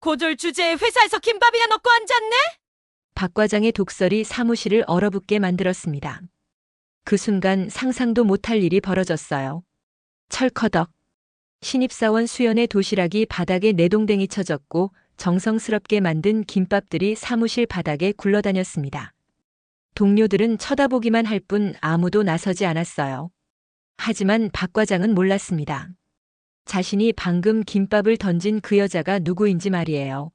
고졸 주제에 회사에서 김밥이나 넣고 앉았네? 박 과장의 독설이 사무실을 얼어붙게 만들었습니다. 그 순간 상상도 못할 일이 벌어졌어요. 철커덕. 신입사원 수연의 도시락이 바닥에 내동댕이 쳐졌고 정성스럽게 만든 김밥들이 사무실 바닥에 굴러다녔습니다. 동료들은 쳐다보기만 할 뿐 아무도 나서지 않았어요. 하지만 박 과장은 몰랐습니다. 자신이 방금 김밥을 던진 그 여자가 누구인지 말이에요.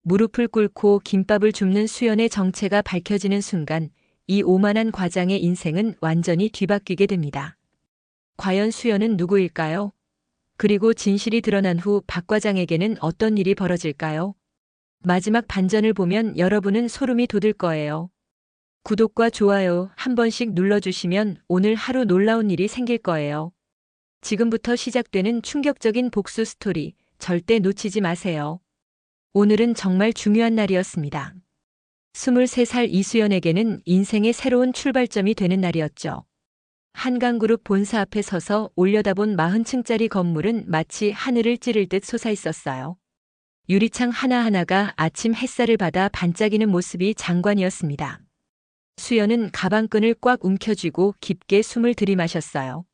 무릎을 꿇고 김밥을 줍는 수연의 정체가 밝혀지는 순간 이 오만한 과장의 인생은 완전히 뒤바뀌게 됩니다. 과연 수연은 누구일까요? 그리고 진실이 드러난 후 박 과장에게는 어떤 일이 벌어질까요? 마지막 반전을 보면 여러분은 소름이 돋을 거예요. 구독과 좋아요 한 번씩 눌러주시면 오늘 하루 놀라운 일이 생길 거예요. 지금부터 시작되는 충격적인 복수 스토리 절대 놓치지 마세요. 오늘은 정말 중요한 날이었습니다. 23살 이수연에게는 인생의 새로운 출발점이 되는 날이었죠. 한강그룹 본사 앞에 서서 올려다본 40층짜리 건물은 마치 하늘을 찌를 듯 솟아있었어요. 유리창 하나하나가 아침 햇살을 받아 반짝이는 모습이 장관이었습니다. 수연은 가방끈을 꽉 움켜쥐고 깊게 숨을 들이마셨어요.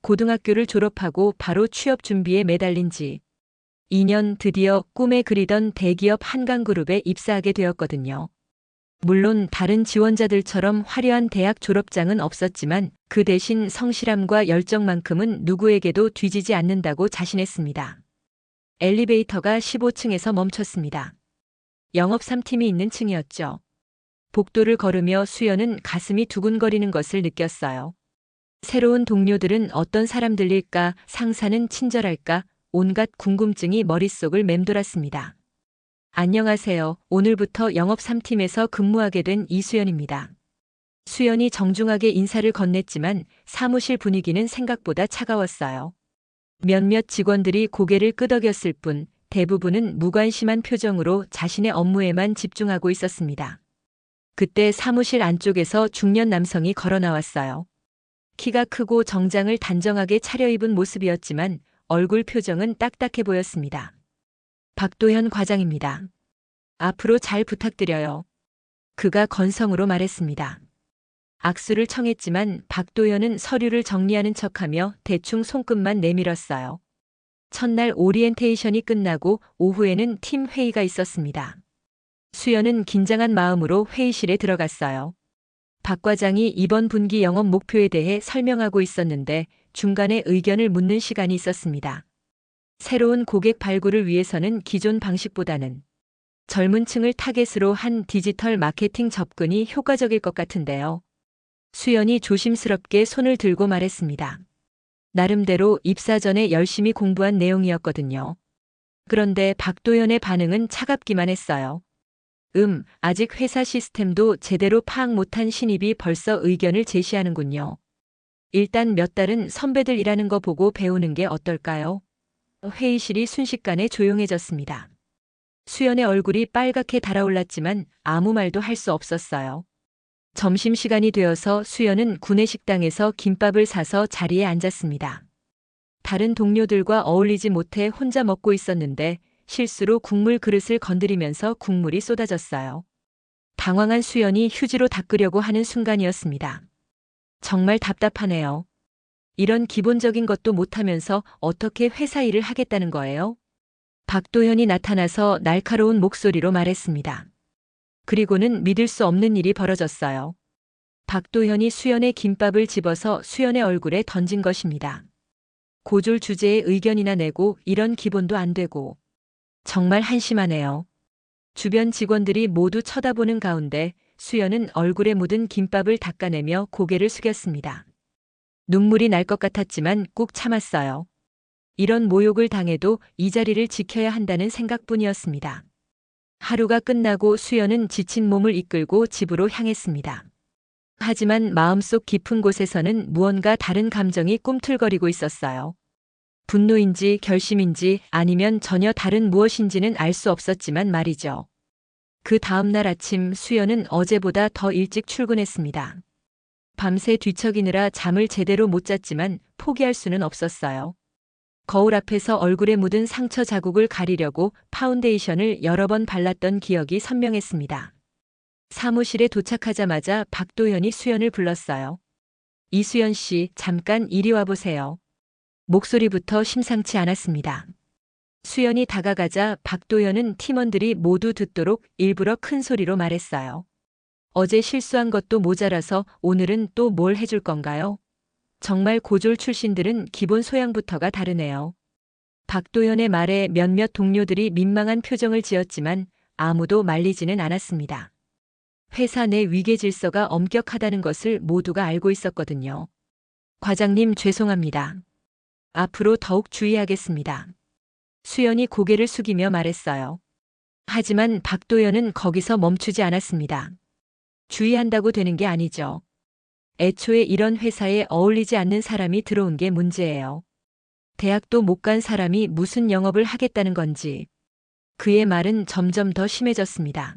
고등학교를 졸업하고 바로 취업 준비에 매달린 지 2년 드디어 꿈에 그리던 대기업 한강그룹에 입사하게 되었거든요. 물론 다른 지원자들처럼 화려한 대학 졸업장은 없었지만 그 대신 성실함과 열정만큼은 누구에게도 뒤지지 않는다고 자신했습니다. 엘리베이터가 15층에서 멈췄습니다. 영업 3팀이 있는 층이었죠. 복도를 걸으며 수연은 가슴이 두근거리는 것을 느꼈어요. 새로운 동료들은 어떤 사람들일까, 상사는 친절할까, 온갖 궁금증이 머릿속을 맴돌았습니다. 안녕하세요. 오늘부터 영업 3팀에서 근무하게 된 이수연입니다. 수연이 정중하게 인사를 건넸지만 사무실 분위기는 생각보다 차가웠어요. 몇몇 직원들이 고개를 끄덕였을 뿐 대부분은 무관심한 표정으로 자신의 업무에만 집중하고 있었습니다. 그때 사무실 안쪽에서 중년 남성이 걸어 나왔어요. 키가 크고 정장을 단정하게 차려입은 모습이었지만 얼굴 표정은 딱딱해 보였습니다. 박도현 과장입니다. 앞으로 잘 부탁드려요. 그가 건성으로 말했습니다. 악수를 청했지만 박도현은 서류를 정리하는 척하며 대충 손끝만 내밀었어요. 첫날 오리엔테이션이 끝나고 오후에는 팀 회의가 있었습니다. 수연은 긴장한 마음으로 회의실에 들어갔어요. 박 과장이 이번 분기 영업 목표에 대해 설명하고 있었는데 중간에 의견을 묻는 시간이 있었습니다. 새로운 고객 발굴을 위해서는 기존 방식보다는 젊은 층을 타겟으로 한 디지털 마케팅 접근이 효과적일 것 같은데요. 수연이 조심스럽게 손을 들고 말했습니다. 나름대로 입사 전에 열심히 공부한 내용이었거든요. 그런데 박도연의 반응은 차갑기만 했어요. 아직 회사 시스템도 제대로 파악 못한 신입이 벌써 의견을 제시하는군요. 일단 몇 달은 선배들 일하는 거 보고 배우는 게 어떨까요? 회의실이 순식간에 조용해졌습니다. 수연의 얼굴이 빨갛게 달아올랐지만 아무 말도 할 수 없었어요. 점심시간이 되어서 수연은 구내식당에서 김밥을 사서 자리에 앉았습니다. 다른 동료들과 어울리지 못해 혼자 먹고 있었는데 실수로 국물 그릇을 건드리면서 국물이 쏟아졌어요. 당황한 수연이 휴지로 닦으려고 하는 순간이었습니다. 정말 답답하네요. 이런 기본적인 것도 못하면서 어떻게 회사 일을 하겠다는 거예요? 박도현이 나타나서 날카로운 목소리로 말했습니다. 그리고는 믿을 수 없는 일이 벌어졌어요. 박도현이 수연의 김밥을 집어서 수연의 얼굴에 던진 것입니다. 고졸 주제에 의견이나 내고 이런 기본도 안 되고. 정말 한심하네요. 주변 직원들이 모두 쳐다보는 가운데 수연은 얼굴에 묻은 김밥을 닦아내며 고개를 숙였습니다. 눈물이 날 것 같았지만 꾹 참았어요. 이런 모욕을 당해도 이 자리를 지켜야 한다는 생각뿐이었습니다. 하루가 끝나고 수연은 지친 몸을 이끌고 집으로 향했습니다. 하지만 마음속 깊은 곳에서는 무언가 다른 감정이 꿈틀거리고 있었어요. 분노인지 결심인지 아니면 전혀 다른 무엇인지는 알 수 없었지만 말이죠. 그 다음 날 아침 수연은 어제보다 더 일찍 출근했습니다. 밤새 뒤척이느라 잠을 제대로 못 잤지만 포기할 수는 없었어요. 거울 앞에서 얼굴에 묻은 상처 자국을 가리려고 파운데이션을 여러 번 발랐던 기억이 선명했습니다. 사무실에 도착하자마자 박도현이 수연을 불렀어요. 이수연 씨, 잠깐 이리 와보세요. 목소리부터 심상치 않았습니다. 수연이 다가가자 박도현은 팀원들이 모두 듣도록 일부러 큰 소리로 말했어요. 어제 실수한 것도 모자라서 오늘은 또 뭘 해줄 건가요? 정말 고졸 출신들은 기본 소양부터가 다르네요. 박도현의 말에 몇몇 동료들이 민망한 표정을 지었지만 아무도 말리지는 않았습니다. 회사 내 위계 질서가 엄격하다는 것을 모두가 알고 있었거든요. 과장님 죄송합니다. 앞으로 더욱 주의하겠습니다. 수연이 고개를 숙이며 말했어요. 하지만 박도현은 거기서 멈추지 않았습니다. 주의한다고 되는 게 아니죠. 애초에 이런 회사에 어울리지 않는 사람이 들어온 게 문제예요. 대학도 못 간 사람이 무슨 영업을 하겠다는 건지. 그의 말은 점점 더 심해졌습니다.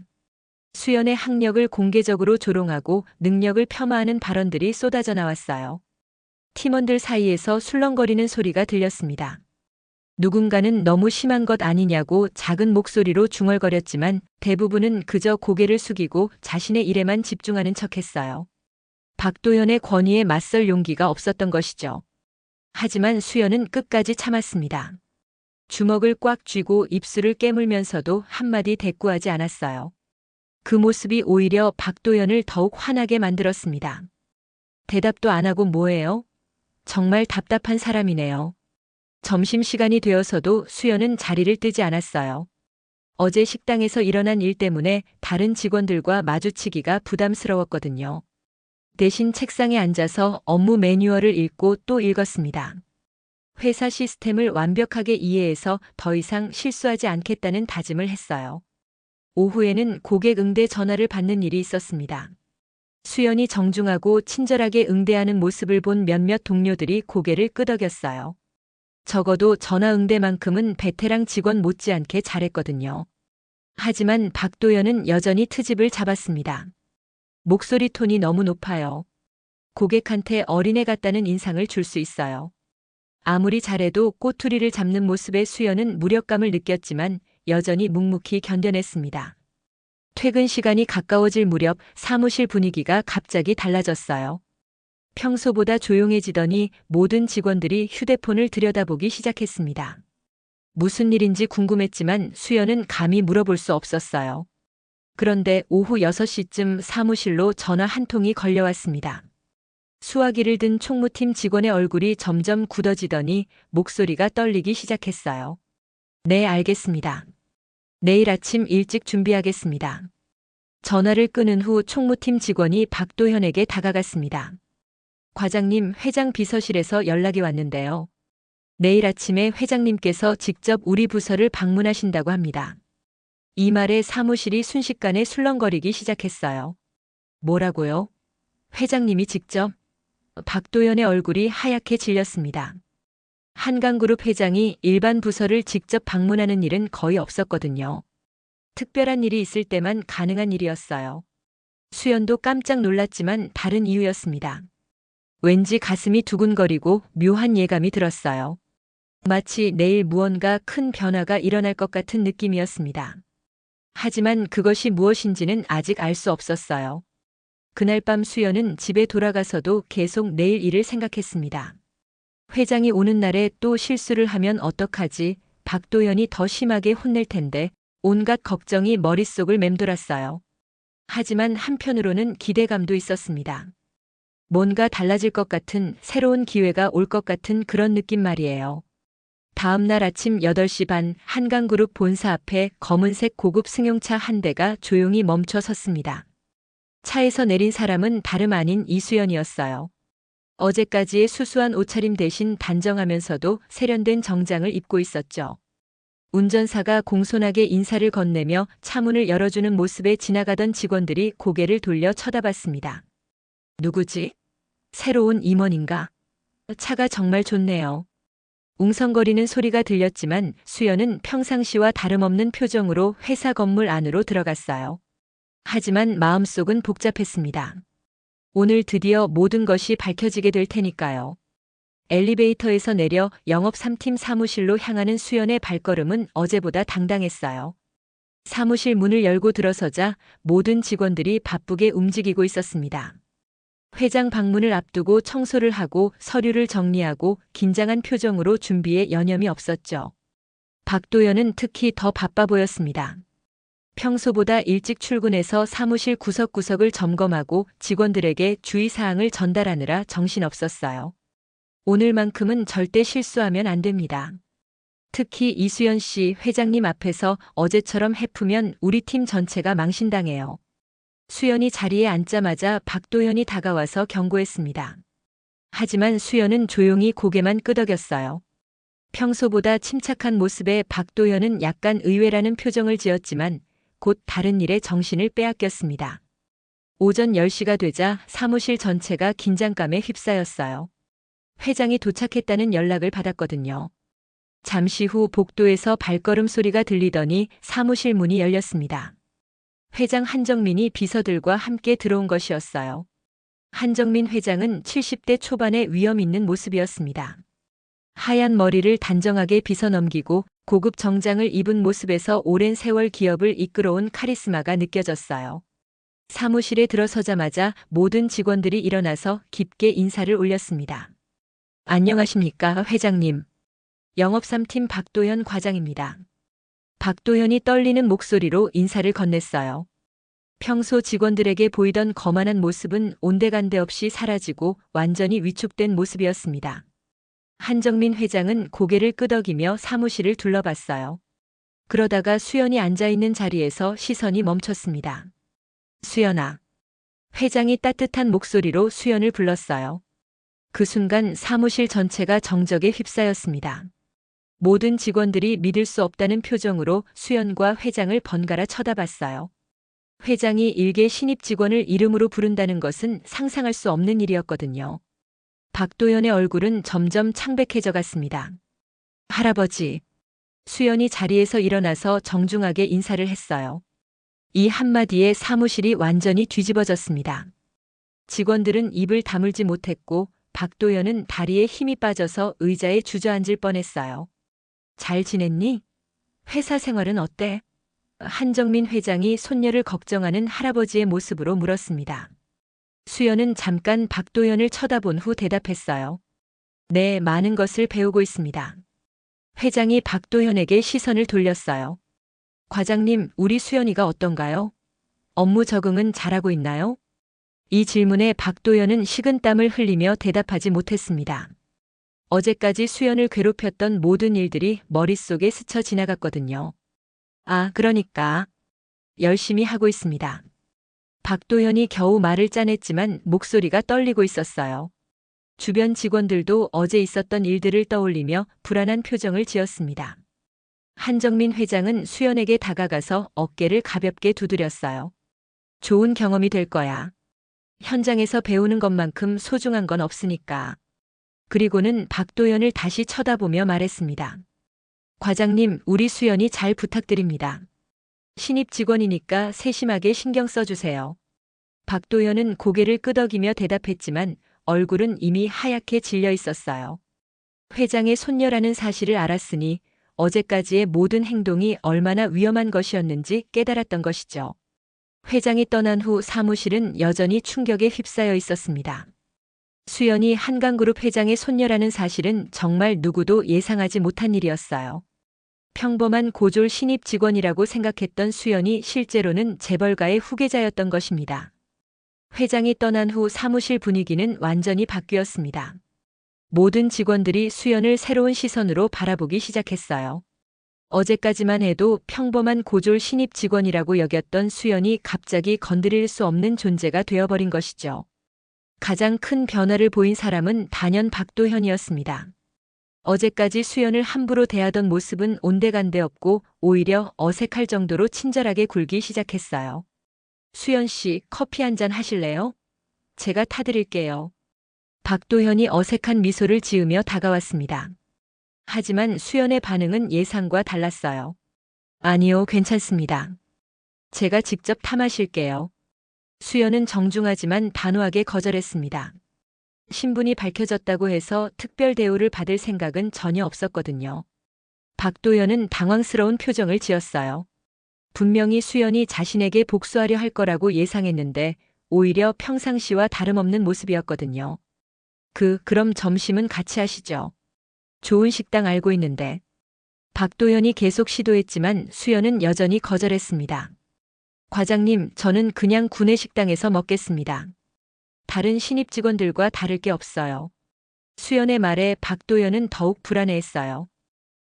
수연의 학력을 공개적으로 조롱하고 능력을 폄하하는 발언들이 쏟아져 나왔어요. 팀원들 사이에서 술렁거리는 소리가 들렸습니다. 누군가는 너무 심한 것 아니냐고 작은 목소리로 중얼거렸지만 대부분은 그저 고개를 숙이고 자신의 일에만 집중하는 척했어요. 박도현의 권위에 맞설 용기가 없었던 것이죠. 하지만 수연은 끝까지 참았습니다. 주먹을 꽉 쥐고 입술을 깨물면서도 한마디 대꾸하지 않았어요. 그 모습이 오히려 박도현을 더욱 화나게 만들었습니다. 대답도 안 하고 뭐해요? 정말 답답한 사람이네요. 점심시간이 되어서도 수연은 자리를 뜨지 않았어요. 어제 식당에서 일어난 일 때문에 다른 직원들과 마주치기가 부담스러웠거든요. 대신 책상에 앉아서 업무 매뉴얼을 읽고 또 읽었습니다. 회사 시스템을 완벽하게 이해해서 더 이상 실수하지 않겠다는 다짐을 했어요. 오후에는 고객 응대 전화를 받는 일이 있었습니다. 수연이 정중하고 친절하게 응대하는 모습을 본 몇몇 동료들이 고개를 끄덕였어요. 적어도 전화 응대만큼은 베테랑 직원 못지않게 잘했거든요. 하지만 박도현은 여전히 트집을 잡았습니다. 목소리 톤이 너무 높아요. 고객한테 어린애 같다는 인상을 줄 수 있어요. 아무리 잘해도 꼬투리를 잡는 모습에 수연은 무력감을 느꼈지만 여전히 묵묵히 견뎌냈습니다. 퇴근 시간이 가까워질 무렵 사무실 분위기가 갑자기 달라졌어요. 평소보다 조용해지더니 모든 직원들이 휴대폰을 들여다보기 시작했습니다. 무슨 일인지 궁금했지만 수연은 감히 물어볼 수 없었어요. 그런데 오후 6시쯤 사무실로 전화 한 통이 걸려왔습니다. 수화기를 든 총무팀 직원의 얼굴이 점점 굳어지더니 목소리가 떨리기 시작했어요. 네, 알겠습니다. 내일 아침 일찍 준비하겠습니다. 전화를 끊은 후 총무팀 직원이 박도현에게 다가갔습니다. 과장님, 회장 비서실에서 연락이 왔는데요. 내일 아침에 회장님께서 직접 우리 부서를 방문하신다고 합니다. 이 말에 사무실이 순식간에 술렁거리기 시작했어요. 뭐라고요? 회장님이 직접? 박도현의 얼굴이 하얗게 질렸습니다. 한강그룹 회장이 일반 부서를 직접 방문하는 일은 거의 없었거든요. 특별한 일이 있을 때만 가능한 일이었어요. 수연도 깜짝 놀랐지만 다른 이유였습니다. 왠지 가슴이 두근거리고 묘한 예감이 들었어요. 마치 내일 무언가 큰 변화가 일어날 것 같은 느낌이었습니다. 하지만 그것이 무엇인지는 아직 알 수 없었어요. 그날 밤 수연은 집에 돌아가서도 계속 내일 일을 생각했습니다. 회장이 오는 날에 또 실수를 하면 어떡하지? 박도현이 더 심하게 혼낼 텐데 온갖 걱정이 머릿속을 맴돌았어요. 하지만 한편으로는 기대감도 있었습니다. 뭔가 달라질 것 같은 새로운 기회가 올 것 같은 그런 느낌 말이에요. 다음 날 아침 8시 반 한강그룹 본사 앞에 검은색 고급 승용차 한 대가 조용히 멈춰 섰습니다. 차에서 내린 사람은 다름 아닌 이수연이었어요. 어제까지의 수수한 옷차림 대신 단정하면서도 세련된 정장을 입고 있었죠. 운전사가 공손하게 인사를 건네며 차문을 열어주는 모습에 지나가던 직원들이 고개를 돌려 쳐다봤습니다. 누구지? 새로운 임원인가? 차가 정말 좋네요. 웅성거리는 소리가 들렸지만 수연은 평상시와 다름없는 표정으로 회사 건물 안으로 들어갔어요. 하지만 마음속은 복잡했습니다. 오늘 드디어 모든 것이 밝혀지게 될 테니까요. 엘리베이터에서 내려 영업 3팀 사무실로 향하는 수연의 발걸음은 어제보다 당당했어요. 사무실 문을 열고 들어서자 모든 직원들이 바쁘게 움직이고 있었습니다. 회장 방문을 앞두고 청소를 하고 서류를 정리하고 긴장한 표정으로 준비에 여념이 없었죠. 박도연은 특히 더 바빠 보였습니다. 평소보다 일찍 출근해서 사무실 구석구석을 점검하고 직원들에게 주의사항을 전달하느라 정신없었어요. 오늘만큼은 절대 실수하면 안 됩니다. 특히 이수연 씨 회장님 앞에서 어제처럼 해프면 우리 팀 전체가 망신당해요. 수연이 자리에 앉자마자 박도연이 다가와서 경고했습니다. 하지만 수연은 조용히 고개만 끄덕였어요. 평소보다 침착한 모습에 박도연은 약간 의외라는 표정을 지었지만 곧 다른 일에 정신을 빼앗겼습니다. 오전 10시가 되자 사무실 전체가 긴장감에 휩싸였어요. 회장이 도착했다는 연락을 받았거든요. 잠시 후 복도에서 발걸음 소리가 들리더니 사무실 문이 열렸습니다. 회장 한정민이 비서들과 함께 들어온 것이었어요. 한정민 회장은 70대 초반의 위험 있는 모습이었습니다. 하얀 머리를 단정하게 빗어넘기고 고급 정장을 입은 모습에서 오랜 세월 기업을 이끌어온 카리스마가 느껴졌어요. 사무실에 들어서자마자 모든 직원들이 일어나서 깊게 인사를 올렸습니다. 안녕하십니까, 회장님. 영업 3팀 박도연 과장입니다. 박도연이 떨리는 목소리로 인사를 건넸어요. 평소 직원들에게 보이던 거만한 모습은 온데간데 없이 사라지고 완전히 위축된 모습이었습니다. 한정민 회장은 고개를 끄덕이며 사무실을 둘러봤어요. 그러다가 수연이 앉아있는 자리에서 시선이 멈췄습니다. 수연아. 회장이 따뜻한 목소리로 수연을 불렀어요. 그 순간 사무실 전체가 정적에 휩싸였습니다. 모든 직원들이 믿을 수 없다는 표정으로 수연과 회장을 번갈아 쳐다봤어요. 회장이 일개 신입 직원을 이름으로 부른다는 것은 상상할 수 없는 일이었거든요. 박도연의 얼굴은 점점 창백해져 갔습니다. 할아버지. 수연이 자리에서 일어나서 정중하게 인사를 했어요. 이 한마디에 사무실이 완전히 뒤집어졌습니다. 직원들은 입을 다물지 못했고 박도연은 다리에 힘이 빠져서 의자에 주저앉을 뻔했어요. 잘 지냈니? 회사 생활은 어때? 한정민 회장이 손녀를 걱정하는 할아버지의 모습으로 물었습니다. 수연은 잠깐 박도연을 쳐다본 후 대답했어요. 네, 많은 것을 배우고 있습니다. 회장이 박도연에게 시선을 돌렸어요. 과장님, 우리 수연이가 어떤가요? 업무 적응은 잘하고 있나요? 이 질문에 박도연은 식은땀을 흘리며 대답하지 못했습니다. 어제까지 수연을 괴롭혔던 모든 일들이 머릿속에 스쳐 지나갔거든요. 아, 그러니까. 열심히 하고 있습니다. 박도연이 겨우 말을 짜냈지만 목소리가 떨리고 있었어요. 주변 직원들도 어제 있었던 일들을 떠올리며 불안한 표정을 지었습니다. 한정민 회장은 수연에게 다가가서 어깨를 가볍게 두드렸어요. 좋은 경험이 될 거야. 현장에서 배우는 것만큼 소중한 건 없으니까. 그리고는 박도연을 다시 쳐다보며 말했습니다. 과장님, 우리 수연이 잘 부탁드립니다. 신입 직원이니까 세심하게 신경 써주세요. 박도연은 고개를 끄덕이며 대답했지만 얼굴은 이미 하얗게 질려 있었어요. 회장의 손녀라는 사실을 알았으니 어제까지의 모든 행동이 얼마나 위험한 것이었는지 깨달았던 것이죠. 회장이 떠난 후 사무실은 여전히 충격에 휩싸여 있었습니다. 수연이 한강그룹 회장의 손녀라는 사실은 정말 누구도 예상하지 못한 일이었어요. 평범한 고졸 신입 직원이라고 생각했던 수연이 실제로는 재벌가의 후계자였던 것입니다. 회장이 떠난 후 사무실 분위기는 완전히 바뀌었습니다. 모든 직원들이 수연을 새로운 시선으로 바라보기 시작했어요. 어제까지만 해도 평범한 고졸 신입 직원이라고 여겼던 수연이 갑자기 건드릴 수 없는 존재가 되어버린 것이죠. 가장 큰 변화를 보인 사람은 단연 박도현이었습니다. 어제까지 수연을 함부로 대하던 모습은 온데간데 없고 오히려 어색할 정도로 친절하게 굴기 시작했어요. 수연 씨, 커피 한 잔 하실래요? 제가 타드릴게요. 박도현이 어색한 미소를 지으며 다가왔습니다. 하지만 수연의 반응은 예상과 달랐어요. 아니요, 괜찮습니다. 제가 직접 타 마실게요. 수연은 정중하지만 단호하게 거절했습니다. 신분이 밝혀졌다고 해서 특별 대우를 받을 생각은 전혀 없었거든요. 박도연은 당황스러운 표정을 지었어요. 분명히 수연이 자신에게 복수하려 할 거라고 예상했는데 오히려 평상시와 다름없는 모습이었거든요. 그럼 점심은 같이 하시죠. 좋은 식당 알고 있는데. 박도연이 계속 시도했지만 수연은 여전히 거절했습니다. 과장님, 저는 그냥 구내식당에서 먹겠습니다. 다른 신입 직원들과 다를 게 없어요. 수연의 말에 박도연은 더욱 불안해했어요.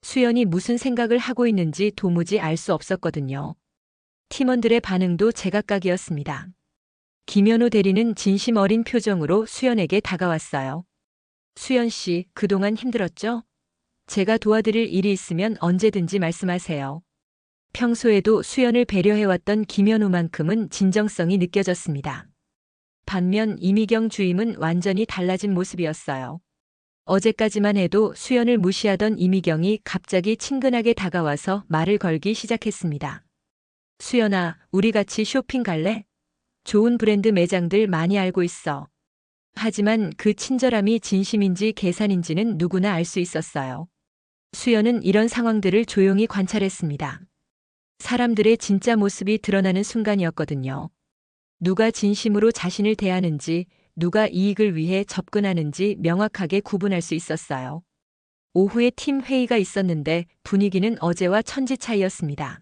수연이 무슨 생각을 하고 있는지 도무지 알 수 없었거든요. 팀원들의 반응도 제각각이었습니다. 김현우 대리는 진심 어린 표정으로 수연에게 다가왔어요. 수연 씨, 그동안 힘들었죠? 제가 도와드릴 일이 있으면 언제든지 말씀하세요. 평소에도 수연을 배려해왔던 김현우만큼은 진정성이 느껴졌습니다. 반면 이미경 주임은 완전히 달라진 모습이었어요. 어제까지만 해도 수연을 무시하던 이미경이 갑자기 친근하게 다가와서 말을 걸기 시작했습니다. 수연아, 우리 같이 쇼핑 갈래? 좋은 브랜드 매장들 많이 알고 있어. 하지만 그 친절함이 진심인지 계산인지는 누구나 알 수 있었어요. 수연은 이런 상황들을 조용히 관찰했습니다. 사람들의 진짜 모습이 드러나는 순간이었거든요. 누가 진심으로 자신을 대하는지, 누가 이익을 위해 접근하는지 명확하게 구분할 수 있었어요. 오후에 팀 회의가 있었는데 분위기는 어제와 천지 차이였습니다.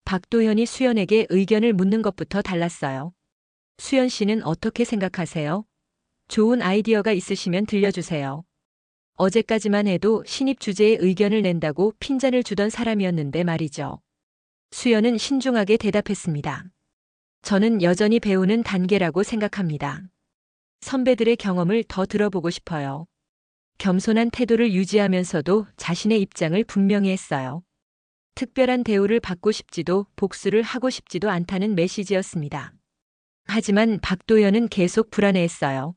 박도현이 수연에게 의견을 묻는 것부터 달랐어요. 수연 씨는 어떻게 생각하세요? 좋은 아이디어가 있으시면 들려주세요. 어제까지만 해도 신입 주제에 의견을 낸다고 핀잔을 주던 사람이었는데 말이죠. 수연은 신중하게 대답했습니다. 저는 여전히 배우는 단계라고 생각합니다. 선배들의 경험을 더 들어보고 싶어요. 겸손한 태도를 유지하면서도 자신의 입장을 분명히 했어요. 특별한 대우를 받고 싶지도 복수를 하고 싶지도 않다는 메시지였습니다. 하지만 박도연은 계속 불안해했어요.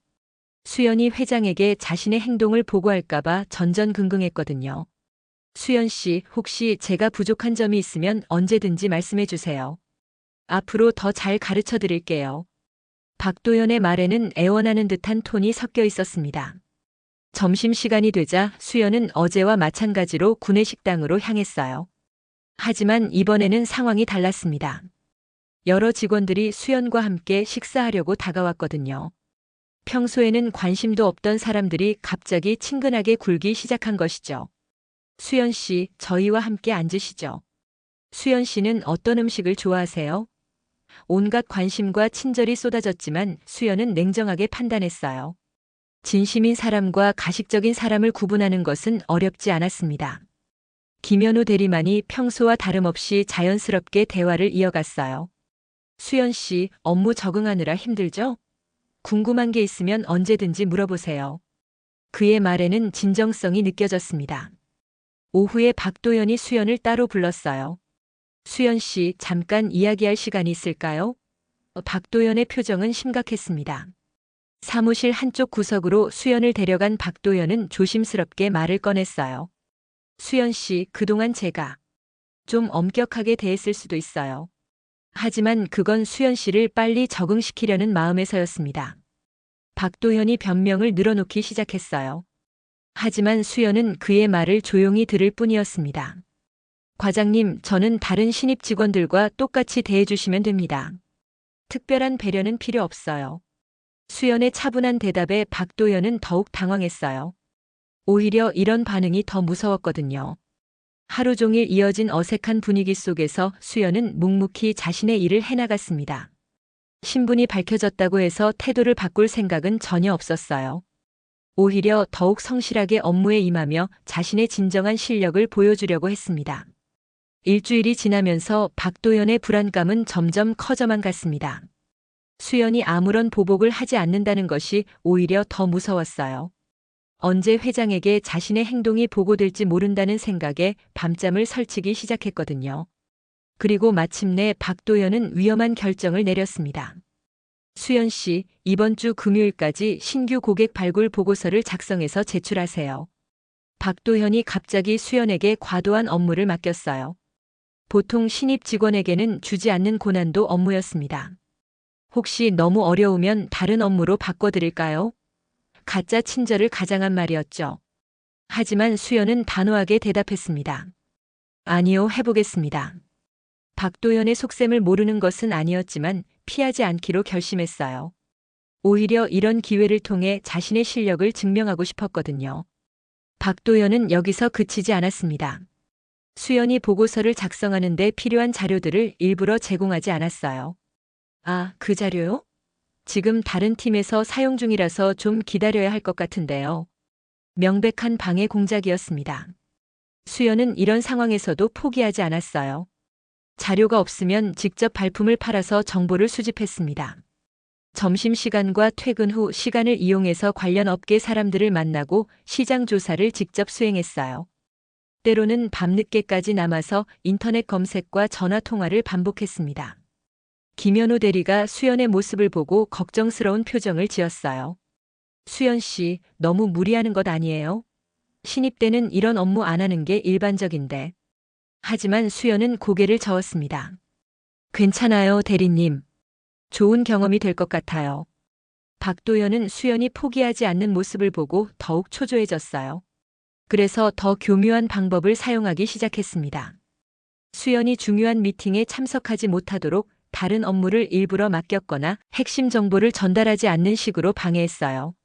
수연이 회장에게 자신의 행동을 보고할까봐 전전긍긍했거든요. 수연 씨, 혹시 제가 부족한 점이 있으면 언제든지 말씀해 주세요. 앞으로 더 잘 가르쳐 드릴게요. 박도연의 말에는 애원하는 듯한 톤이 섞여 있었습니다. 점심시간이 되자 수연은 어제와 마찬가지로 구내식당으로 향했어요. 하지만 이번에는 상황이 달랐습니다. 여러 직원들이 수연과 함께 식사하려고 다가왔거든요. 평소에는 관심도 없던 사람들이 갑자기 친근하게 굴기 시작한 것이죠. 수연 씨, 저희와 함께 앉으시죠. 수연 씨는 어떤 음식을 좋아하세요? 온갖 관심과 친절이 쏟아졌지만 수연은 냉정하게 판단했어요. 진심인 사람과 가식적인 사람을 구분하는 것은 어렵지 않았습니다. 김현우 대리만이 평소와 다름없이 자연스럽게 대화를 이어갔어요. 수연 씨, 업무 적응하느라 힘들죠? 궁금한 게 있으면 언제든지 물어보세요. 그의 말에는 진정성이 느껴졌습니다. 오후에 박도연이 수연을 따로 불렀어요. 수연 씨, 잠깐 이야기할 시간이 있을까요? 박도연의 표정은 심각했습니다. 사무실 한쪽 구석으로 수연을 데려간 박도연은 조심스럽게 말을 꺼냈어요. 수연 씨, 그동안 제가 좀 엄격하게 대했을 수도 있어요. 하지만 그건 수연 씨를 빨리 적응시키려는 마음에서였습니다. 박도현이 변명을 늘어놓기 시작했어요. 하지만 수연은 그의 말을 조용히 들을 뿐이었습니다. 과장님, 저는 다른 신입 직원들과 똑같이 대해주시면 됩니다. 특별한 배려는 필요 없어요. 수연의 차분한 대답에 박도현은 더욱 당황했어요. 오히려 이런 반응이 더 무서웠거든요. 하루 종일 이어진 어색한 분위기 속에서 수연은 묵묵히 자신의 일을 해나갔습니다. 신분이 밝혀졌다고 해서 태도를 바꿀 생각은 전혀 없었어요. 오히려 더욱 성실하게 업무에 임하며 자신의 진정한 실력을 보여주려고 했습니다. 일주일이 지나면서 박도연의 불안감은 점점 커져만 갔습니다. 수연이 아무런 보복을 하지 않는다는 것이 오히려 더 무서웠어요. 언제 회장에게 자신의 행동이 보고될지 모른다는 생각에 밤잠을 설치기 시작했거든요. 그리고 마침내 박도연은 위험한 결정을 내렸습니다. 수연 씨, 이번 주 금요일까지 신규 고객 발굴 보고서를 작성해서 제출하세요. 박도현이 갑자기 수연에게 과도한 업무를 맡겼어요. 보통 신입 직원에게는 주지 않는 고난도 업무였습니다. 혹시 너무 어려우면 다른 업무로 바꿔드릴까요? 가짜 친절을 가장한 말이었죠. 하지만 수연은 단호하게 대답했습니다. 아니요, 해보겠습니다. 박도연의 속셈을 모르는 것은 아니었지만 피하지 않기로 결심했어요. 오히려 이런 기회를 통해 자신의 실력을 증명하고 싶었거든요. 박도연은 여기서 그치지 않았습니다. 수연이 보고서를 작성하는 데 필요한 자료들을 일부러 제공하지 않았어요. 아, 그 자료요? 지금 다른 팀에서 사용 중이라서 좀 기다려야 할 것 같은데요. 명백한 방해 공작이었습니다. 수연은 이런 상황에서도 포기하지 않았어요. 자료가 없으면 직접 발품을 팔아서 정보를 수집했습니다. 점심시간과 퇴근 후 시간을 이용해서 관련 업계 사람들을 만나고 시장 조사를 직접 수행했어요. 때로는 밤늦게까지 남아서 인터넷 검색과 전화 통화를 반복했습니다. 김현우 대리가 수연의 모습을 보고 걱정스러운 표정을 지었어요. 수연 씨, 너무 무리하는 것 아니에요? 신입 때는 이런 업무 안 하는 게 일반적인데. 하지만 수연은 고개를 저었습니다. 괜찮아요, 대리님. 좋은 경험이 될 것 같아요. 박도연은 수연이 포기하지 않는 모습을 보고 더욱 초조해졌어요. 그래서 더 교묘한 방법을 사용하기 시작했습니다. 수연이 중요한 미팅에 참석하지 못하도록 다른 업무를 일부러 맡겼거나 핵심 정보를 전달하지 않는 식으로 방해했어요.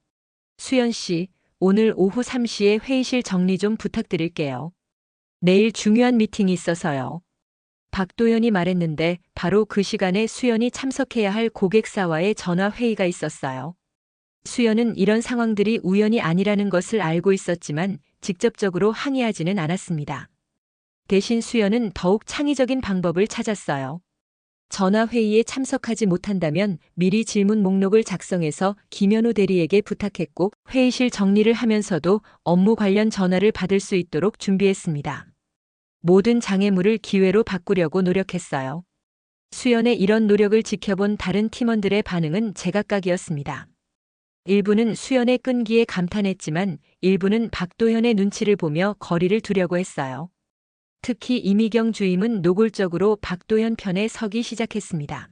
수연 씨, 오늘 오후 3시에 회의실 정리 좀 부탁드릴게요. 내일 중요한 미팅이 있어서요. 박도연이 말했는데 바로 그 시간에 수연이 참석해야 할 고객사와의 전화 회의가 있었어요. 수연은 이런 상황들이 우연이 아니라는 것을 알고 있었지만 직접적으로 항의하지는 않았습니다. 대신 수연은 더욱 창의적인 방법을 찾았어요. 전화 회의에 참석하지 못한다면 미리 질문 목록을 작성해서 김현우 대리에게 부탁했고 회의실 정리를 하면서도 업무 관련 전화를 받을 수 있도록 준비했습니다. 모든 장애물을 기회로 바꾸려고 노력했어요. 수연의 이런 노력을 지켜본 다른 팀원들의 반응은 제각각이었습니다. 일부는 수연의 끈기에 감탄했지만 일부는 박도현의 눈치를 보며 거리를 두려고 했어요. 특히 이미경 주임은 노골적으로 박도현 편에 서기 시작했습니다.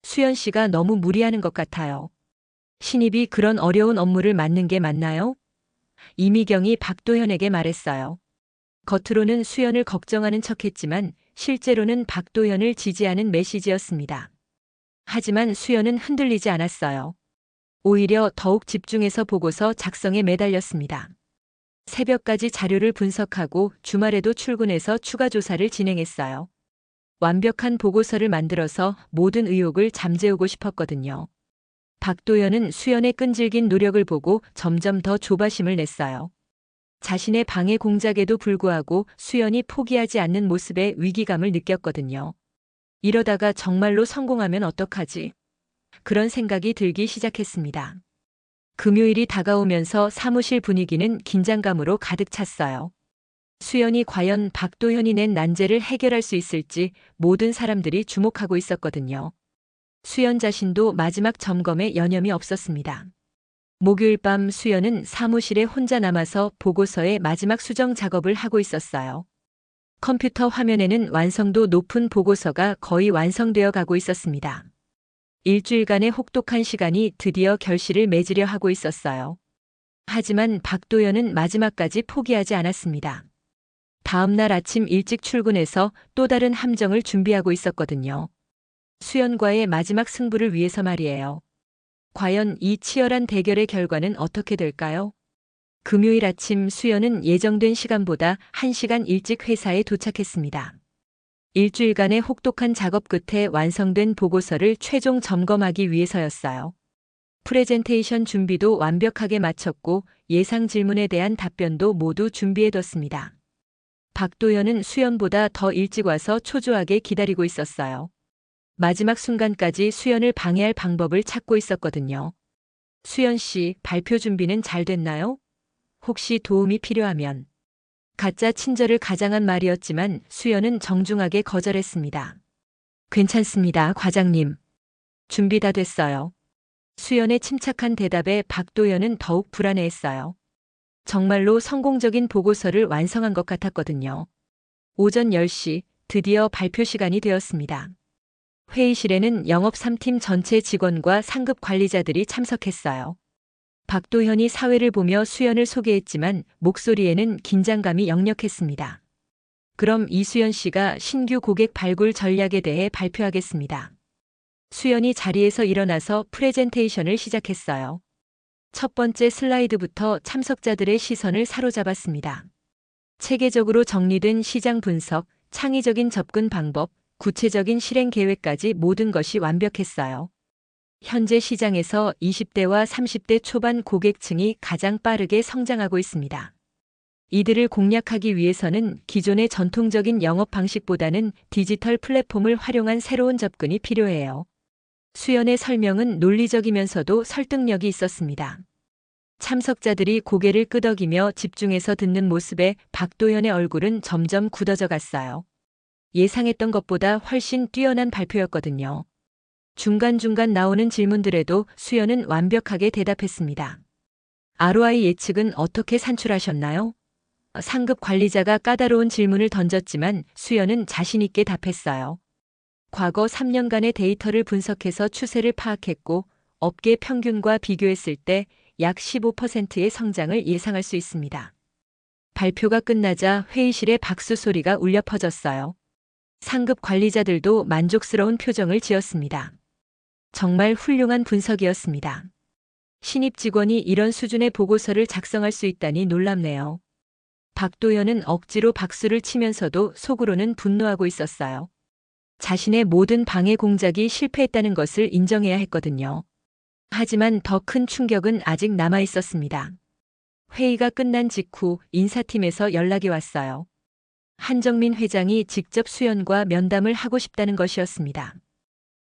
수연 씨가 너무 무리하는 것 같아요. 신입이 그런 어려운 업무를 맡는 게 맞나요? 이미경이 박도현에게 말했어요. 겉으로는 수연을 걱정하는 척했지만 실제로는 박도현을 지지하는 메시지였습니다. 하지만 수연은 흔들리지 않았어요. 오히려 더욱 집중해서 보고서 작성에 매달렸습니다. 새벽까지 자료를 분석하고 주말에도 출근해서 추가 조사를 진행했어요. 완벽한 보고서를 만들어서 모든 의혹을 잠재우고 싶었거든요. 박도연은 수연의 끈질긴 노력을 보고 점점 더 조바심을 냈어요. 자신의 방해 공작에도 불구하고 수연이 포기하지 않는 모습에 위기감을 느꼈거든요. 이러다가 정말로 성공하면 어떡하지? 그런 생각이 들기 시작했습니다. 금요일이 다가오면서 사무실 분위기는 긴장감으로 가득 찼어요. 수연이 과연 박도현이 낸 난제를 해결할 수 있을지 모든 사람들이 주목하고 있었거든요. 수연 자신도 마지막 점검에 여념이 없었습니다. 목요일 밤 수연은 사무실에 혼자 남아서 보고서의 마지막 수정 작업을 하고 있었어요. 컴퓨터 화면에는 완성도 높은 보고서가 거의 완성되어 가고 있었습니다. 일주일간의 혹독한 시간이 드디어 결실을 맺으려 하고 있었어요. 하지만 박도연은 마지막까지 포기하지 않았습니다. 다음 날 아침 일찍 출근해서 또 다른 함정을 준비하고 있었거든요. 수연과의 마지막 승부를 위해서 말이에요. 과연 이 치열한 대결의 결과는 어떻게 될까요? 금요일 아침 수연은 예정된 시간보다 1시간 일찍 회사에 도착했습니다. 일주일간의 혹독한 작업 끝에 완성된 보고서를 최종 점검하기 위해서였어요. 프레젠테이션 준비도 완벽하게 마쳤고 예상 질문에 대한 답변도 모두 준비해뒀습니다. 박도연은 수연보다 더 일찍 와서 초조하게 기다리고 있었어요. 마지막 순간까지 수연을 방해할 방법을 찾고 있었거든요. 수연 씨, 발표 준비는 잘 됐나요? 혹시 도움이 필요하면. 가짜 친절을 가장한 말이었지만 수연은 정중하게 거절했습니다. 괜찮습니다, 과장님. 준비 다 됐어요. 수연의 침착한 대답에 박도연은 더욱 불안해했어요. 정말로 성공적인 보고서를 완성한 것 같았거든요. 오전 10시, 드디어 발표 시간이 되었습니다. 회의실에는 영업 3팀 전체 직원과 상급 관리자들이 참석했어요. 박도현이 사회를 보며 수연을 소개했지만 목소리에는 긴장감이 역력했습니다. 그럼 이수연 씨가 신규 고객 발굴 전략에 대해 발표하겠습니다. 수연이 자리에서 일어나서 프레젠테이션을 시작했어요. 첫 번째 슬라이드부터 참석자들의 시선을 사로잡았습니다. 체계적으로 정리된 시장 분석, 창의적인 접근 방법, 구체적인 실행 계획까지 모든 것이 완벽했어요. 현재 시장에서 20대와 30대 초반 고객층이 가장 빠르게 성장하고 있습니다. 이들을 공략하기 위해서는 기존의 전통적인 영업 방식보다는 디지털 플랫폼을 활용한 새로운 접근이 필요해요. 수연의 설명은 논리적이면서도 설득력이 있었습니다. 참석자들이 고개를 끄덕이며 집중해서 듣는 모습에 박도연의 얼굴은 점점 굳어져 갔어요. 예상했던 것보다 훨씬 뛰어난 발표였거든요. 중간중간 나오는 질문들에도 수연은 완벽하게 대답했습니다. ROI 예측은 어떻게 산출하셨나요? 상급 관리자가 까다로운 질문을 던졌지만 수연은 자신 있게 답했어요. 과거 3년간의 데이터를 분석해서 추세를 파악했고 업계 평균과 비교했을 때 약 15%의 성장을 예상할 수 있습니다. 발표가 끝나자 회의실에 박수 소리가 울려 퍼졌어요. 상급 관리자들도 만족스러운 표정을 지었습니다. 정말 훌륭한 분석이었습니다. 신입 직원이 이런 수준의 보고서를 작성할 수 있다니 놀랍네요. 박도연은 억지로 박수를 치면서도 속으로는 분노하고 있었어요. 자신의 모든 방해 공작이 실패했다는 것을 인정해야 했거든요. 하지만 더 큰 충격은 아직 남아 있었습니다. 회의가 끝난 직후 인사팀에서 연락이 왔어요. 한정민 회장이 직접 수연과 면담을 하고 싶다는 것이었습니다.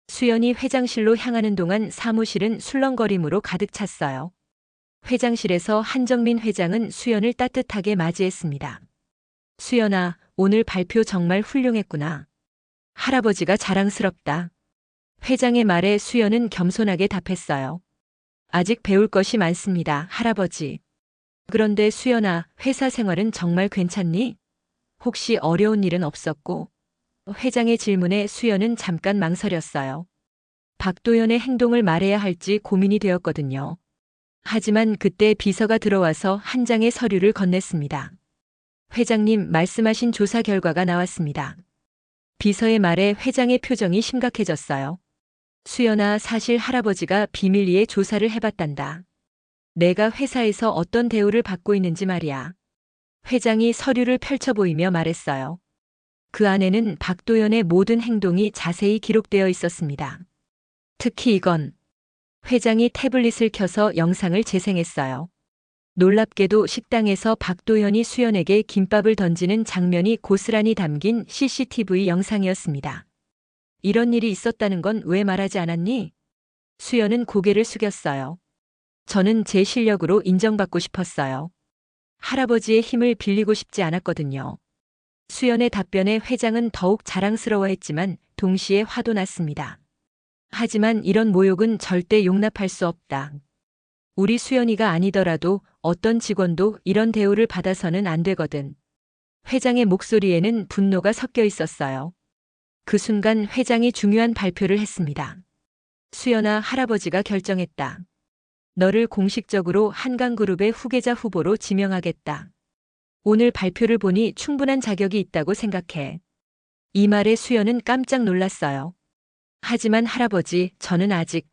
수연이 회장실로 향하는 동안 사무실은 술렁거림으로 가득 찼어요. 회장실에서 한정민 회장은 수연을 따뜻하게 맞이했습니다. 수연아, 오늘 발표 정말 훌륭했구나. 할아버지가 자랑스럽다. 회장의 말에 수연은 겸손하게 답했어요. 아직 배울 것이 많습니다, 할아버지. 그런데 수연아, 회사 생활은 정말 괜찮니? 혹시 어려운 일은 없었고? 회장의 질문에 수연은 잠깐 망설였어요. 박도연의 행동을 말해야 할지 고민이 되었거든요. 하지만 그때 비서가 들어와서 한 장의 서류를 건넸습니다. 회장님, 말씀하신 조사 결과가 나왔습니다. 비서의 말에 회장의 표정이 심각해졌어요. 수연아, 사실 할아버지가 비밀리에 조사를 해봤단다. 내가 회사에서 어떤 대우를 받고 있는지 말이야. 회장이 서류를 펼쳐 보이며 말했어요. 그 안에는 박도연의 모든 행동이 자세히 기록되어 있었습니다. 특히 이건. 회장이 태블릿을 켜서 영상을 재생했어요. 놀랍게도 식당에서 박도연이 수연에게 김밥을 던지는 장면이 고스란히 담긴 CCTV 영상이었습니다. 이런 일이 있었다는 건 왜 말하지 않았니? 수연은 고개를 숙였어요. 저는 제 실력으로 인정받고 싶었어요. 할아버지의 힘을 빌리고 싶지 않았거든요. 수연의 답변에 회장은 더욱 자랑스러워했지만 동시에 화도 났습니다. 하지만 이런 모욕은 절대 용납할 수 없다. 우리 수연이가 아니더라도 어떤 직원도 이런 대우를 받아서는 안 되거든. 회장의 목소리에는 분노가 섞여 있었어요. 그 순간 회장이 중요한 발표를 했습니다. 수연아, 할아버지가 결정했다. 너를 공식적으로 한강그룹의 후계자 후보로 지명하겠다. 오늘 발표를 보니 충분한 자격이 있다고 생각해. 이 말에 수연은 깜짝 놀랐어요. 하지만 할아버지, 저는 아직.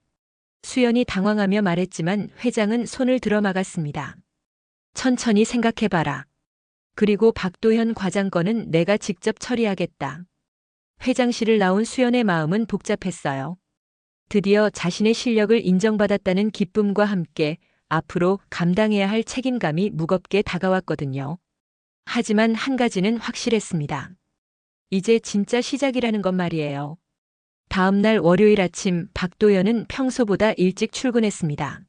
수연이 당황하며 말했지만 회장은 손을 들어막았습니다. 천천히 생각해봐라. 그리고 박도현 과장 건은 내가 직접 처리하겠다. 회장실을 나온 수연의 마음은 복잡했어요. 드디어 자신의 실력을 인정받았다는 기쁨과 함께 앞으로 감당해야 할 책임감이 무겁게 다가왔거든요. 하지만 한 가지는 확실했습니다. 이제 진짜 시작이라는 것 말이에요. 다음 날 월요일 아침 박도연은 평소보다 일찍 출근했습니다.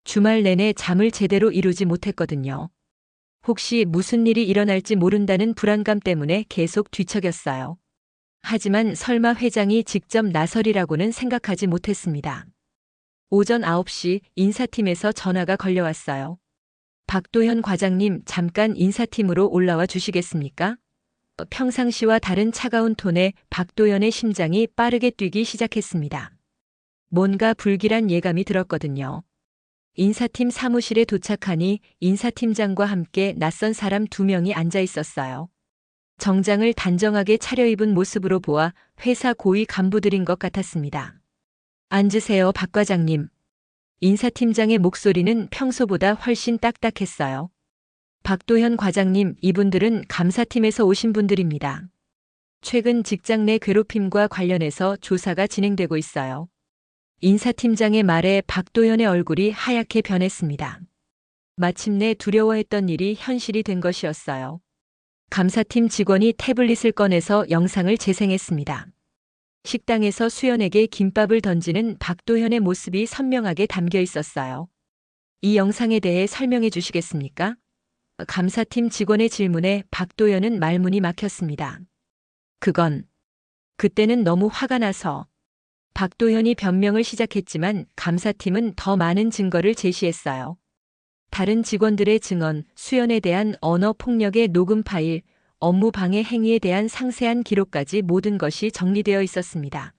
주말 내내 잠을 제대로 이루지 못했거든요. 혹시 무슨 일이 일어날지 모른다는 불안감 때문에 계속 뒤척였어요. 하지만 설마 회장이 직접 나설이라고는 생각하지 못했습니다. 오전 9시 인사팀에서 전화가 걸려왔어요. 박도현 과장님, 잠깐 인사팀으로 올라와 주시겠습니까? 평상시와 다른 차가운 톤에 박도연의 심장이 빠르게 뛰기 시작했습니다. 뭔가 불길한 예감이 들었거든요. 인사팀 사무실에 도착하니 인사팀장과 함께 낯선 사람 2명이 앉아 있었어요. 정장을 단정하게 차려입은 모습으로 보아 회사 고위 간부들인 것 같았습니다. 앉으세요, 박 과장님. 인사팀장의 목소리는 평소보다 훨씬 딱딱했어요. 박도현 과장님, 이분들은 감사팀에서 오신 분들입니다. 최근 직장 내 괴롭힘과 관련해서 조사가 진행되고 있어요. 인사팀장의 말에 박도현의 얼굴이 하얗게 변했습니다. 마침내 두려워했던 일이 현실이 된 것이었어요. 감사팀 직원이 태블릿을 꺼내서 영상을 재생했습니다. 식당에서 수연에게 김밥을 던지는 박도현의 모습이 선명하게 담겨 있었어요. 이 영상에 대해 설명해 주시겠습니까? 감사팀 직원의 질문에 박도현은 말문이 막혔습니다. 그때는 너무 화가 나서. 박도현이 변명을 시작했지만 감사팀은 더 많은 증거를 제시했어요. 다른 직원들의 증언, 수연에 대한 언어 폭력의 녹음 파일, 업무 방해 행위에 대한 상세한 기록까지 모든 것이 정리되어 있었습니다.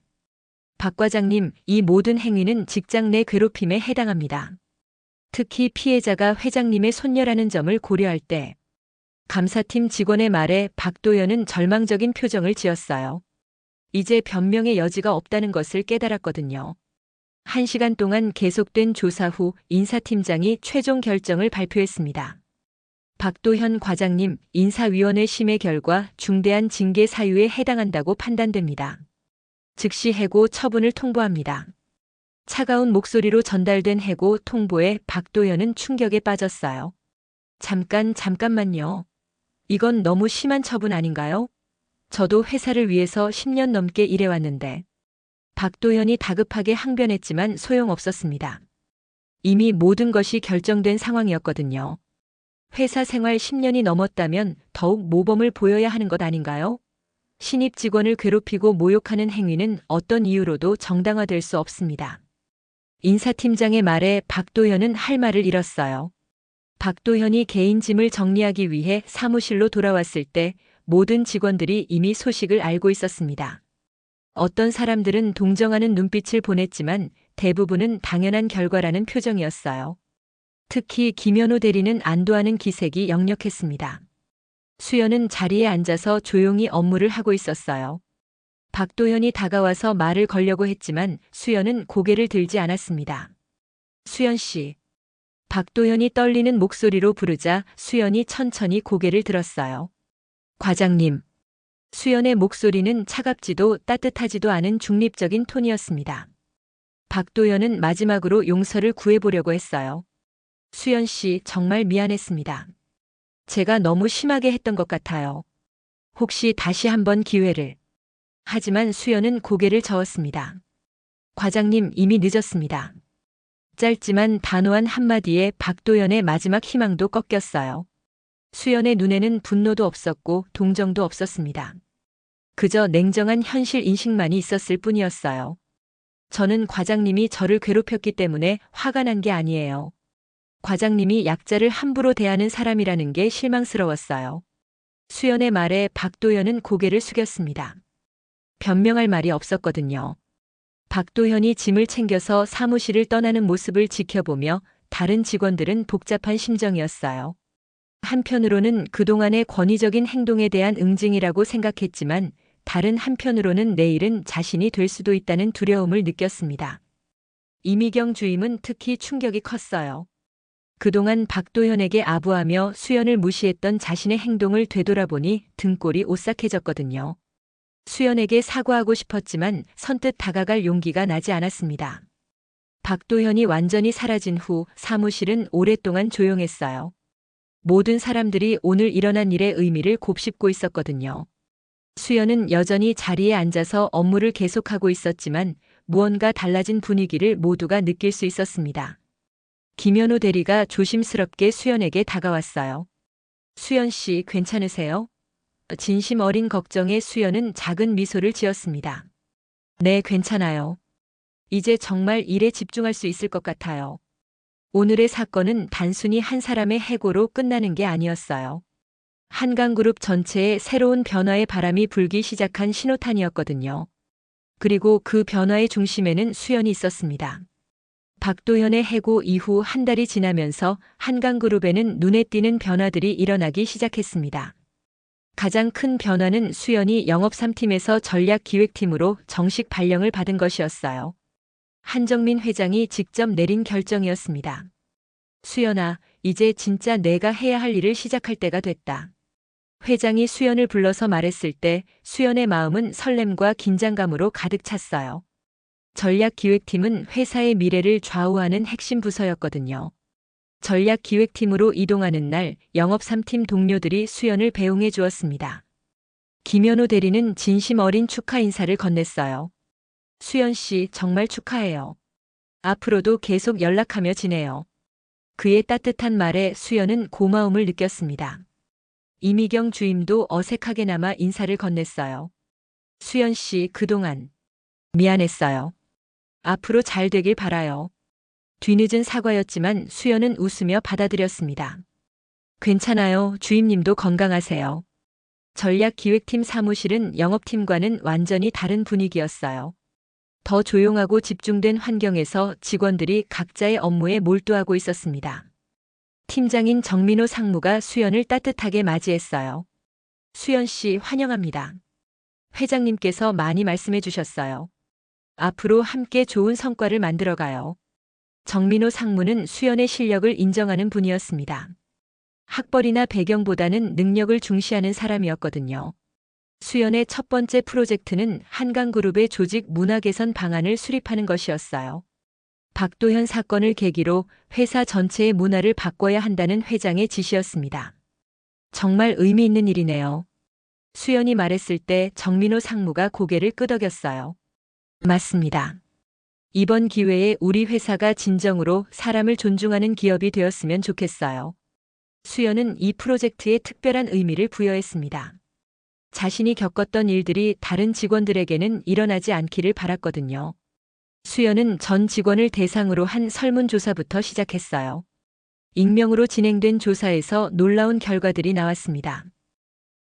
박 과장님, 이 모든 행위는 직장 내 괴롭힘에 해당합니다. 특히 피해자가 회장님의 손녀라는 점을 고려할 때. 감사팀 직원의 말에 박도현은 절망적인 표정을 지었어요. 이제 변명의 여지가 없다는 것을 깨달았거든요. 1시간 동안 계속된 조사 후 인사팀장이 최종 결정을 발표했습니다. 박도현 과장님, 인사위원회 심의 결과 중대한 징계 사유에 해당한다고 판단됩니다. 즉시 해고 처분을 통보합니다. 차가운 목소리로 전달된 해고 통보에 박도현은 충격에 빠졌어요. 잠깐만요. 이건 너무 심한 처분 아닌가요? 저도 회사를 위해서 10년 넘게 일해왔는데. 박도현이 다급하게 항변했지만 소용없었습니다. 이미 모든 것이 결정된 상황이었거든요. 회사 생활 10년이 넘었다면 더욱 모범을 보여야 하는 것 아닌가요? 신입 직원을 괴롭히고 모욕하는 행위는 어떤 이유로도 정당화될 수 없습니다. 인사팀장의 말에 박도현은 할 말을 잃었어요. 박도현이 개인 짐을 정리하기 위해 사무실로 돌아왔을 때 모든 직원들이 이미 소식을 알고 있었습니다. 어떤 사람들은 동정하는 눈빛을 보냈지만 대부분은 당연한 결과라는 표정이었어요. 특히 김현우 대리는 안도하는 기색이 역력했습니다. 수연은 자리에 앉아서 조용히 업무를 하고 있었어요. 박도현이 다가와서 말을 걸려고 했지만 수연은 고개를 들지 않았습니다. 수연 씨. 박도현이 떨리는 목소리로 부르자 수연이 천천히 고개를 들었어요. 과장님. 수연의 목소리는 차갑지도 따뜻하지도 않은 중립적인 톤이었습니다. 박도현은 마지막으로 용서를 구해보려고 했어요. 수연 씨, 정말 미안했습니다. 제가 너무 심하게 했던 것 같아요. 혹시 다시 한번 기회를. 하지만 수연은 고개를 저었습니다. 과장님, 이미 늦었습니다. 짧지만 단호한 한마디에 박도현의 마지막 희망도 꺾였어요. 수연의 눈에는 분노도 없었고 동정도 없었습니다. 그저 냉정한 현실 인식만이 있었을 뿐이었어요. 저는 과장님이 저를 괴롭혔기 때문에 화가 난 게 아니에요. 과장님이 약자를 함부로 대하는 사람이라는 게 실망스러웠어요. 수연의 말에 박도현은 고개를 숙였습니다. 변명할 말이 없었거든요. 박도현이 짐을 챙겨서 사무실을 떠나는 모습을 지켜보며 다른 직원들은 복잡한 심정이었어요. 한편으로는 그동안의 권위적인 행동에 대한 응징이라고 생각했지만 다른 한편으로는 내일은 자신이 될 수도 있다는 두려움을 느꼈습니다. 이미경 주임은 특히 충격이 컸어요. 그동안 박도현에게 아부하며 수연을 무시했던 자신의 행동을 되돌아보니 등골이 오싹해졌거든요. 수연에게 사과하고 싶었지만 선뜻 다가갈 용기가 나지 않았습니다. 박도현이 완전히 사라진 후 사무실은 오랫동안 조용했어요. 모든 사람들이 오늘 일어난 일의 의미를 곱씹고 있었거든요. 수연은 여전히 자리에 앉아서 업무를 계속하고 있었지만 무언가 달라진 분위기를 모두가 느낄 수 있었습니다. 김현우 대리가 조심스럽게 수연에게 다가왔어요. 수연 씨, 괜찮으세요? 진심 어린 걱정에 수연은 작은 미소를 지었습니다. 네, 괜찮아요. 이제 정말 일에 집중할 수 있을 것 같아요. 오늘의 사건은 단순히 한 사람의 해고로 끝나는 게 아니었어요. 한강그룹 전체에 새로운 변화의 바람이 불기 시작한 신호탄이었거든요. 그리고 그 변화의 중심에는 수연이 있었습니다. 박도현의 해고 이후 한 달이 지나면서 한강그룹에는 눈에 띄는 변화들이 일어나기 시작했습니다. 가장 큰 변화는 수연이 영업 3팀에서 전략기획팀으로 정식 발령을 받은 것이었어요. 한정민 회장이 직접 내린 결정이었습니다. 수연아, 이제 진짜 내가 해야 할 일을 시작할 때가 됐다. 회장이 수연을 불러서 말했을 때 수연의 마음은 설렘과 긴장감으로 가득 찼어요. 전략기획팀은 회사의 미래를 좌우하는 핵심 부서였거든요. 전략기획팀으로 이동하는 날 영업 3팀 동료들이 수연을 배웅해 주었습니다. 김현우 대리는 진심 어린 축하 인사를 건넸어요. 수연 씨 정말 축하해요. 앞으로도 계속 연락하며 지내요. 그의 따뜻한 말에 수연은 고마움을 느꼈습니다. 이미경 주임도 어색하게나마 인사를 건넸어요. 수연 씨 그동안 미안했어요. 앞으로 잘 되길 바라요. 뒤늦은 사과였지만 수연은 웃으며 받아들였습니다. 괜찮아요. 주임님도 건강하세요. 전략기획팀 사무실은 영업팀과는 완전히 다른 분위기였어요. 더 조용하고 집중된 환경에서 직원들이 각자의 업무에 몰두하고 있었습니다. 팀장인 정민호 상무가 수연을 따뜻하게 맞이했어요. 수연 씨 환영합니다. 회장님께서 많이 말씀해 주셨어요. 앞으로 함께 좋은 성과를 만들어가요. 정민호 상무는 수연의 실력을 인정하는 분이었습니다. 학벌이나 배경보다는 능력을 중시하는 사람이었거든요. 수연의 첫 번째 프로젝트는 한강그룹의 조직 문화 개선 방안을 수립하는 것이었어요. 박도현 사건을 계기로 회사 전체의 문화를 바꿔야 한다는 회장의 지시였습니다. 정말 의미 있는 일이네요. 수연이 말했을 때 정민호 상무가 고개를 끄덕였어요. 맞습니다. 이번 기회에 우리 회사가 진정으로 사람을 존중하는 기업이 되었으면 좋겠어요. 수연은 이 프로젝트에 특별한 의미를 부여했습니다. 자신이 겪었던 일들이 다른 직원들에게는 일어나지 않기를 바랐거든요. 수연은 전 직원을 대상으로 한 설문조사부터 시작했어요. 익명으로 진행된 조사에서 놀라운 결과들이 나왔습니다.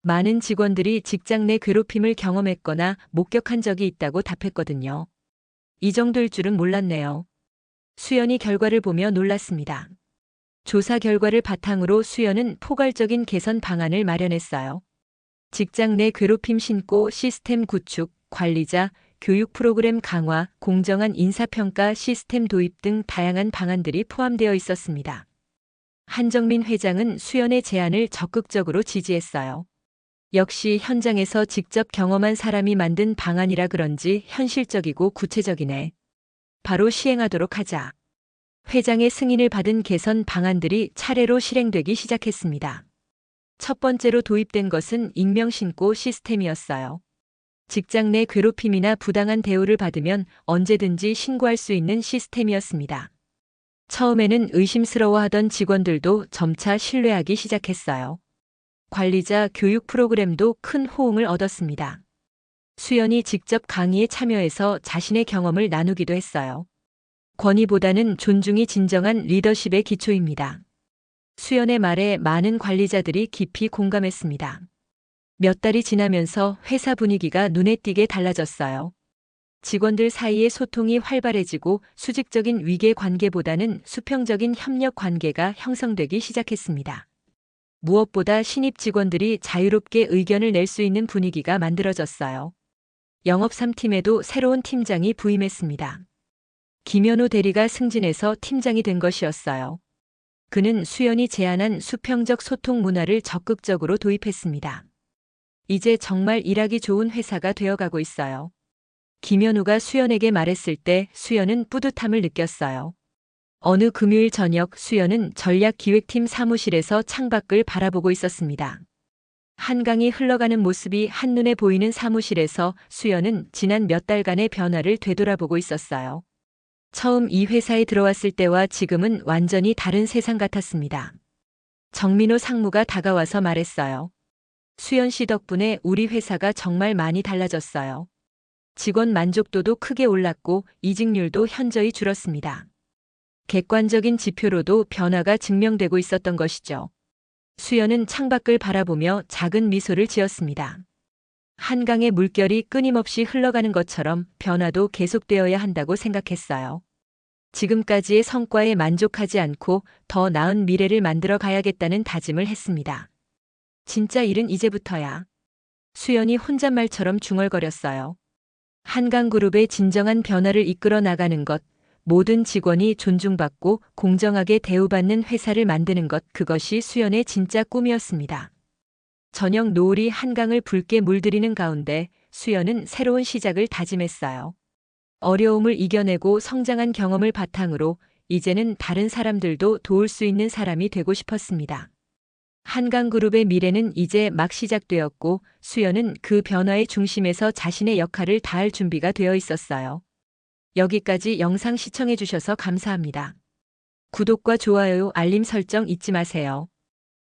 많은 직원들이 직장 내 괴롭힘을 경험했거나 목격한 적이 있다고 답했거든요. 이 정도일 줄은 몰랐네요. 수연이 결과를 보며 놀랐습니다. 조사 결과를 바탕으로 수연은 포괄적인 개선 방안을 마련했어요. 직장 내 괴롭힘 신고 시스템 구축, 관리자, 교육 프로그램 강화, 공정한 인사평가 시스템 도입 등 다양한 방안들이 포함되어 있었습니다. 한정민 회장은 수연의 제안을 적극적으로 지지했어요. 역시 현장에서 직접 경험한 사람이 만든 방안이라 그런지 현실적이고 구체적이네. 바로 시행하도록 하자. 회장의 승인을 받은 개선 방안들이 차례로 실행되기 시작했습니다. 첫 번째로 도입된 것은 익명신고 시스템이었어요. 직장 내 괴롭힘이나 부당한 대우를 받으면 언제든지 신고할 수 있는 시스템이었습니다. 처음에는 의심스러워하던 직원들도 점차 신뢰하기 시작했어요. 관리자 교육 프로그램도 큰 호응을 얻었습니다. 수연이 직접 강의에 참여해서 자신의 경험을 나누기도 했어요. 권위보다는 존중이 진정한 리더십의 기초입니다. 수연의 말에 많은 관리자들이 깊이 공감했습니다. 몇 달이 지나면서 회사 분위기가 눈에 띄게 달라졌어요. 직원들 사이의 소통이 활발해지고 수직적인 위계 관계보다는 수평적인 협력 관계가 형성되기 시작했습니다. 무엇보다 신입 직원들이 자유롭게 의견을 낼 수 있는 분위기가 만들어졌어요. 영업 3팀에도 새로운 팀장이 부임했습니다. 김현우 대리가 승진해서 팀장이 된 것이었어요. 그는 수연이 제안한 수평적 소통 문화를 적극적으로 도입했습니다. 이제 정말 일하기 좋은 회사가 되어가고 있어요. 김현우가 수연에게 말했을 때 수연은 뿌듯함을 느꼈어요. 어느 금요일 저녁 수연은 전략기획팀 사무실에서 창밖을 바라보고 있었습니다. 한강이 흘러가는 모습이 한눈에 보이는 사무실에서 수연은 지난 몇 달간의 변화를 되돌아보고 있었어요. 처음 이 회사에 들어왔을 때와 지금은 완전히 다른 세상 같았습니다. 정민호 상무가 다가와서 말했어요. 수연 씨 덕분에 우리 회사가 정말 많이 달라졌어요. 직원 만족도도 크게 올랐고 이직률도 현저히 줄었습니다. 객관적인 지표로도 변화가 증명되고 있었던 것이죠. 수연은 창밖을 바라보며 작은 미소를 지었습니다. 한강의 물결이 끊임없이 흘러가는 것처럼 변화도 계속되어야 한다고 생각했어요. 지금까지의 성과에 만족하지 않고 더 나은 미래를 만들어 가야겠다는 다짐을 했습니다. 진짜 일은 이제부터야. 수연이 혼잣말처럼 중얼거렸어요. 한강그룹의 진정한 변화를 이끌어 나가는 것, 모든 직원이 존중받고 공정하게 대우받는 회사를 만드는 것, 그것이 수연의 진짜 꿈이었습니다. 저녁 노을이 한강을 붉게 물들이는 가운데 수연은 새로운 시작을 다짐했어요. 어려움을 이겨내고 성장한 경험을 바탕으로 이제는 다른 사람들도 도울 수 있는 사람이 되고 싶었습니다. 한강그룹의 미래는 이제 막 시작되었고 수연은 그 변화의 중심에서 자신의 역할을 다할 준비가 되어 있었어요. 여기까지 영상 시청해 주셔서 감사합니다. 구독과 좋아요, 알림 설정 잊지 마세요.